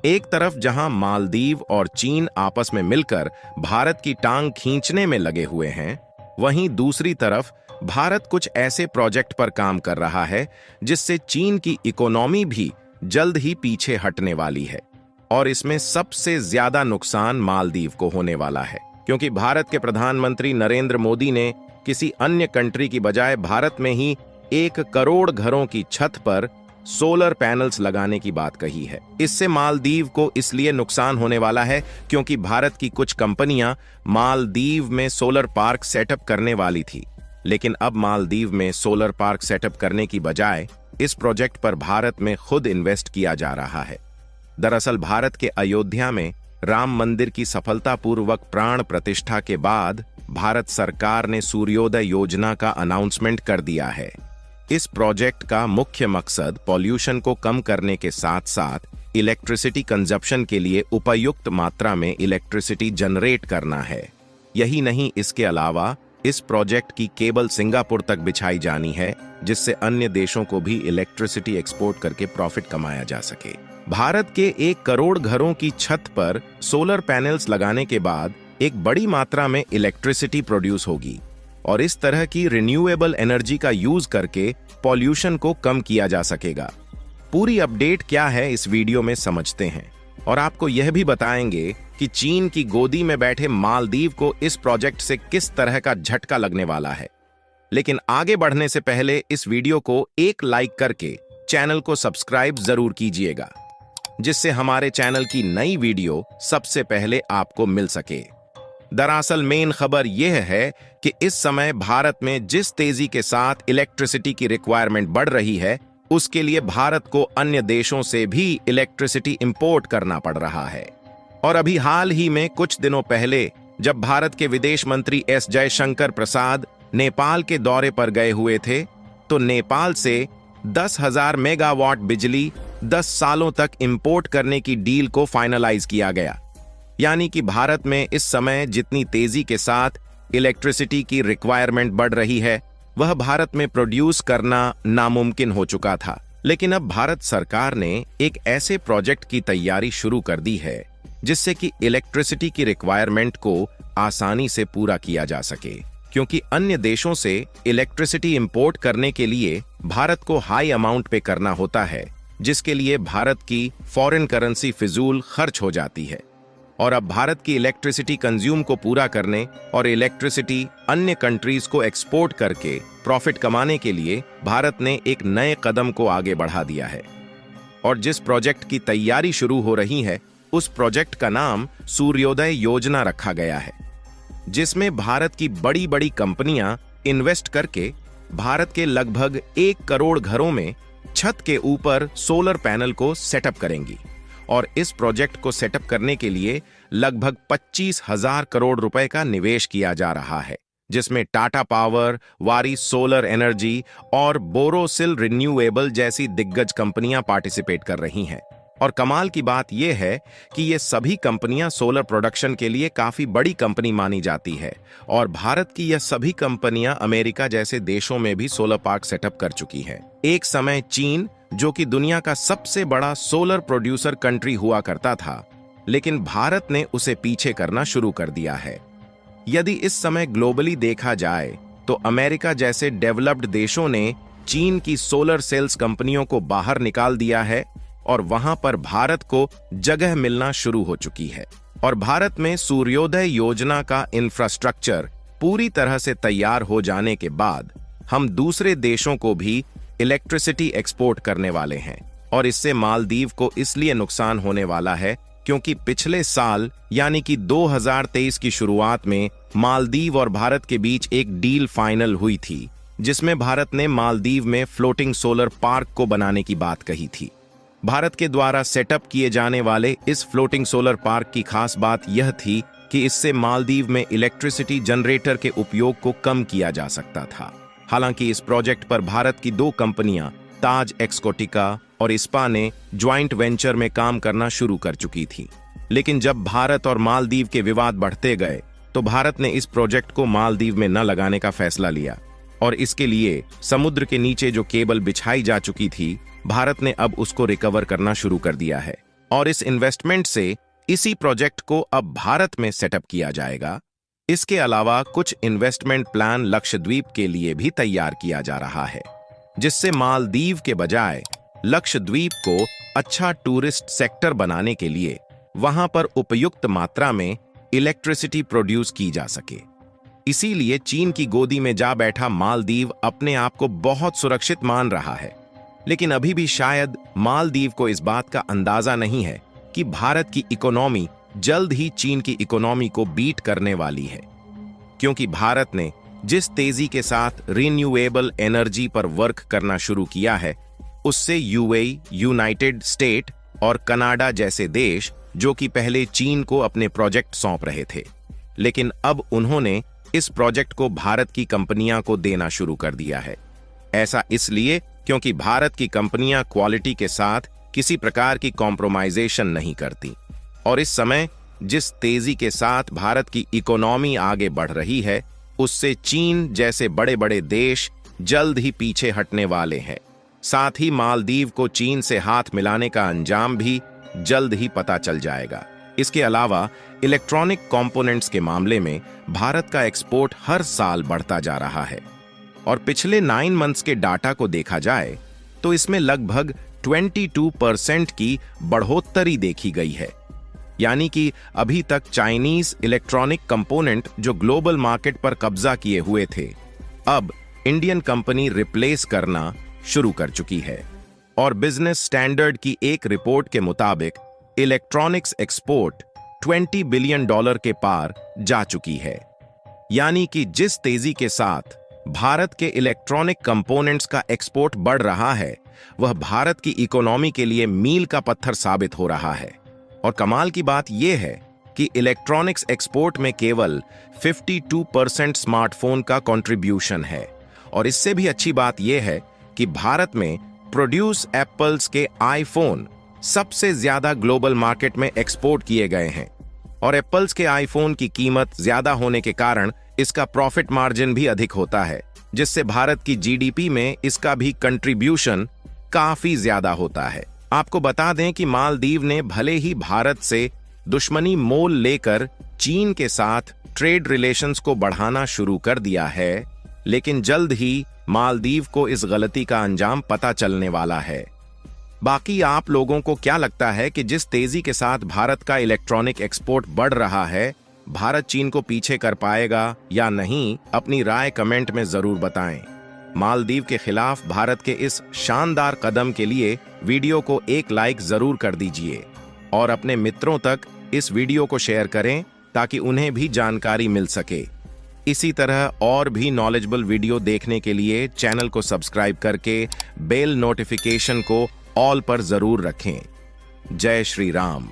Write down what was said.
एक तरफ जहां मालदीव और चीन आपस में मिलकर भारत की टांग खींचने में लगे हुए हैं, वहीं दूसरी तरफ भारत कुछ ऐसे प्रोजेक्ट पर काम कर रहा है जिससे चीन की इकोनॉमी भी जल्द ही पीछे हटने वाली है। और इसमें सबसे ज्यादा नुकसान मालदीव को होने वाला है, क्योंकि भारत के प्रधानमंत्री नरेंद्र मोदी ने किसी अन्य कंट्री की बजाय भारत में ही 1 करोड़ घरों की छत पर सोलर पैनल्स लगाने की बात कही है। इससे मालदीव को इसलिए नुकसान होने वाला है क्योंकि भारत की कुछ कंपनियां मालदीव में सोलर पार्क सेटअप करने वाली थी, लेकिन अब मालदीव में सोलर पार्क सेटअप करने की बजाय इस प्रोजेक्ट पर भारत में खुद इन्वेस्ट किया जा रहा है। दरअसल भारत के अयोध्या में राम मंदिर की सफलतापूर्वक प्राण प्रतिष्ठा के बाद भारत सरकार ने सूर्योदय योजना का अनाउंसमेंट कर दिया है। इस प्रोजेक्ट का मुख्य मकसद पॉल्यूशन को कम करने के साथ साथ इलेक्ट्रिसिटी कंजप्शन के लिए उपयुक्त मात्रा में इलेक्ट्रिसिटी जनरेट करना है। यही नहीं, इसके अलावा इस प्रोजेक्ट की केबल सिंगापुर तक बिछाई जानी है, जिससे अन्य देशों को भी इलेक्ट्रिसिटी एक्सपोर्ट करके प्रॉफिट कमाया जा सके। भारत के 1 करोड़ घरों की छत पर सोलर पैनल्स लगाने के बाद एक बड़ी मात्रा में इलेक्ट्रिसिटी प्रोड्यूस होगी और इस तरह की रिन्यूएबल एनर्जी का यूज करके पॉल्यूशन को कम किया जा सकेगा। पूरी अपडेट क्या है इस वीडियो में समझते हैं और आपको यह भी बताएंगे कि चीन की गोदी में बैठे मालदीव को इस प्रोजेक्ट से किस तरह का झटका लगने वाला है। लेकिन आगे बढ़ने से पहले इस वीडियो को एक लाइक करके चैनल को सब्सक्राइब जरूर कीजिएगा, जिससे हमारे चैनल की नई वीडियो सबसे पहले आपको मिल सके। दरअसल मेन खबर यह है कि इस समय भारत में जिस तेजी के साथ इलेक्ट्रिसिटी की रिक्वायरमेंट बढ़ रही है, उसके लिए भारत को अन्य देशों से भी इलेक्ट्रिसिटी इंपोर्ट करना पड़ रहा है। और अभी हाल ही में कुछ दिनों पहले जब भारत के विदेश मंत्री एस जयशंकर प्रसाद नेपाल के दौरे पर गए हुए थे, तो नेपाल से 10,000 मेगावाट बिजली 10 सालों तक इंपोर्ट करने की डील को फाइनलाइज किया गया। यानी कि भारत में इस समय जितनी तेजी के साथ इलेक्ट्रिसिटी की रिक्वायरमेंट बढ़ रही है, वह भारत में प्रोड्यूस करना नामुमकिन हो चुका था। लेकिन अब भारत सरकार ने एक ऐसे प्रोजेक्ट की तैयारी शुरू कर दी है जिससे कि इलेक्ट्रिसिटी की रिक्वायरमेंट को आसानी से पूरा किया जा सके, क्योंकि अन्य देशों से इलेक्ट्रिसिटी इंपोर्ट करने के लिए भारत को हाई अमाउंट पे करना होता है, जिसके लिए भारत की फॉरेन करेंसी फिजूल खर्च हो जाती है। और अब भारत की इलेक्ट्रिसिटी कंज्यूम को पूरा करने और इलेक्ट्रिसिटी अन्य कंट्रीज को एक्सपोर्ट करके प्रॉफिट कमाने के लिए भारत ने एक नए कदम को आगे बढ़ा दिया है। और जिस प्रोजेक्ट की तैयारी शुरू हो रही है, उस प्रोजेक्ट का नाम सूर्योदय योजना रखा गया है, जिसमें भारत की बड़ी बड़ी कंपनियां इन्वेस्ट करके भारत के लगभग 1 करोड़ घरों में छत के ऊपर सोलर पैनल को सेटअप करेंगी। और इस प्रोजेक्ट को सेटअप करने के लिए लगभग 25,000 करोड़ रुपए का निवेश किया जा रहा है, जिसमें टाटा पावर, वारी सोलर एनर्जी और बोरोसिल रिन्यूएबल जैसी दिग्गज कंपनियां पार्टिसिपेट कर रही हैं। और कमाल की बात यह है कि ये सभी कंपनियां सोलर प्रोडक्शन के लिए काफी बड़ी कंपनी मानी जाती है और भारत की यह सभी कंपनियां अमेरिका जैसे देशों में भी सोलर पार्क सेटअप कर चुकी हैं। एक समय चीन, जो कि दुनिया का सबसे बड़ा सोलर प्रोड्यूसर कंट्री हुआ करता था, लेकिन भारत ने उसे पीछे करना शुरू कर दिया है। यदि इस समय ग्लोबली देखा जाए तो अमेरिका जैसे डेवलप्ड देशों ने चीन की सोलर सेल्स कंपनियों को बाहर निकाल दिया है और वहां पर भारत को जगह मिलना शुरू हो चुकी है। और भारत में सूर्योदय योजना का इंफ्रास्ट्रक्चर पूरी तरह से तैयार हो जाने के बाद हम दूसरे देशों को भी इलेक्ट्रिसिटी एक्सपोर्ट करने वाले हैं। और इससे मालदीव को इसलिए नुकसान होने वाला है क्योंकि पिछले साल यानी कि 2023 की शुरुआत में मालदीव और भारत के बीच एक डील फाइनल हुई थी, जिसमें भारत ने मालदीव में फ्लोटिंग सोलर पार्क को बनाने की बात कही थी। भारत के द्वारा सेटअप किए जाने वाले इस फ्लोटिंग सोलर पार्क की खास बात यह थी कि इससे मालदीव में इलेक्ट्रिसिटी जनरेटर के उपयोग को कम किया जा सकता था। हालांकि इस प्रोजेक्ट पर भारत की 2 कंपनियां ताज एक्सकोटिका और इस्पा ने ज्वाइंट वेंचर में काम करना शुरू कर चुकी थी। लेकिन जब भारत और मालदीव के विवाद बढ़ते गए तो भारत ने इस प्रोजेक्ट को मालदीव में न लगाने का फैसला लिया और इसके लिए समुद्र के नीचे जो केबल बिछाई जा चुकी थी, भारत ने अब उसको रिकवर करना शुरू कर दिया है। और इस इन्वेस्टमेंट से इसी प्रोजेक्ट को अब भारत में सेटअप किया जाएगा। इसके अलावा कुछ इन्वेस्टमेंट प्लान लक्षद्वीप के लिए भी तैयार किया जा रहा है, जिससे मालदीव के बजाय लक्षद्वीप को अच्छा टूरिस्ट सेक्टर बनाने के लिए वहां पर उपयुक्त मात्रा में इलेक्ट्रिसिटी प्रोड्यूस की जा सके। इसीलिए चीन की गोदी में जा बैठा मालदीव अपने आप को बहुत सुरक्षित मान रहा है। लेकिन अभी भी शायद मालदीव को इस बात का अंदाजा नहीं है कि भारत की इकोनॉमी जल्द ही चीन की इकोनॉमी को बीट करने वाली है, क्योंकि भारत ने जिस तेजी के साथ रिन्यूएबल एनर्जी पर वर्क करना शुरू किया है, उससे यूएई, यूनाइटेड स्टेट और कनाडा जैसे देश, जो कि पहले चीन को अपने प्रोजेक्ट सौंप रहे थे, लेकिन अब उन्होंने इस प्रोजेक्ट को भारत की कंपनियां को देना शुरू कर दिया है। ऐसा इसलिए क्योंकि भारत की कंपनियां क्वालिटी के साथ किसी प्रकार की कॉम्प्रोमाइजेशन नहीं करती, और इस समय जिस तेजी के साथ भारत की इकोनॉमी आगे बढ़ रही है, उससे चीन जैसे बड़े बड़े देश जल्द ही पीछे हटने वाले हैं। साथ ही मालदीव को चीन से हाथ मिलाने का अंजाम भी जल्द ही पता चल जाएगा। इसके अलावा इलेक्ट्रॉनिक कंपोनेंट्स के मामले में भारत का एक्सपोर्ट हर साल बढ़ता जा रहा है, और पिछले 9 मंथ्स के डाटा को देखा जाए तो इसमें लगभग 22% की बढ़ोतरी देखी गई है। यानी कि अभी तक चाइनीज इलेक्ट्रॉनिक कंपोनेंट जो ग्लोबल मार्केट पर कब्जा किए हुए थे, अब इंडियन कंपनी रिप्लेस करना शुरू कर चुकी है। और बिजनेस स्टैंडर्ड की एक रिपोर्ट के मुताबिक इलेक्ट्रॉनिक्स एक्सपोर्ट $20 बिलियन के पार जा चुकी है। यानी कि जिस तेजी के साथ भारत के इलेक्ट्रॉनिक कंपोनेंट्स का एक्सपोर्ट बढ़ रहा है, वह भारत की इकोनॉमी के लिए मील का पत्थर साबित हो रहा है। और कमाल की बात यह है कि इलेक्ट्रॉनिक्स एक्सपोर्ट में केवल 52% स्मार्टफोन का कंट्रीब्यूशन है। और इससे भी अच्छी बात यह है कि भारत में प्रोड्यूस एप्पल्स के आईफोन सबसे ज्यादा ग्लोबल मार्केट में एक्सपोर्ट किए गए हैं, और एप्पल्स के आईफोन की कीमत ज्यादा होने के कारण इसका प्रॉफिट मार्जिन भी अधिक होता है, जिससे भारत की जीडीपी में इसका भी कंट्रीब्यूशन काफी ज्यादा होता है। आपको बता दें कि मालदीव ने भले ही भारत से दुश्मनी मोल लेकर चीन के साथ ट्रेड रिलेशंस को बढ़ाना शुरू कर दिया है, लेकिन जल्द ही मालदीव को इस गलती का अंजाम पता चलने वाला है। बाकी आप लोगों को क्या लगता है कि जिस तेजी के साथ भारत का इलेक्ट्रॉनिक एक्सपोर्ट बढ़ रहा है, भारत चीन को पीछे कर पाएगा या नहीं? अपनी राय कमेंट में जरूर बताएं। मालदीव के खिलाफ भारत के इस शानदार कदम के लिए वीडियो को एक लाइक जरूर कर दीजिए, और अपने मित्रों तक इस वीडियो को शेयर करें ताकि उन्हें भी जानकारी मिल सके। इसी तरह और भी नॉलेजेबल वीडियो देखने के लिए चैनल को सब्सक्राइब करके बेल नोटिफिकेशन को ऑल पर जरूर रखें। जय श्री राम।